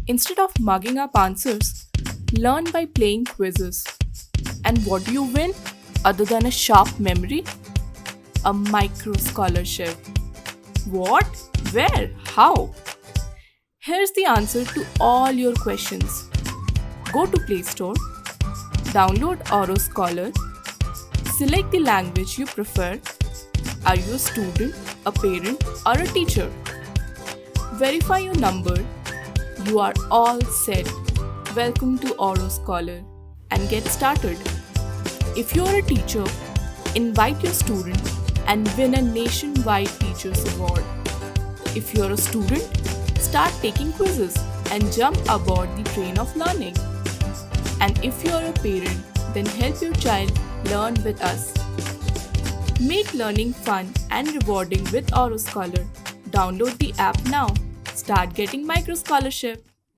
Instead of mugging up answers, learn by playing quizzes. And what do you win other than a sharp memory? A micro scholarship. What? Where? How? Here's the answer to all your questions. Go to Play Store, download Auro Scholar, select the language you prefer. Are you a student, a parent, or a teacher? Verify your number. You are all set. Welcome to Auro Scholar and get started. If you are a teacher, invite your student and win a nationwide Teachers Award. If you are a student, start taking quizzes and jump aboard the train of learning. And if you are a parent, then help your child learn with us. Make learning fun and rewarding with Auro Scholar. Download the app now. Start getting micro scholarship.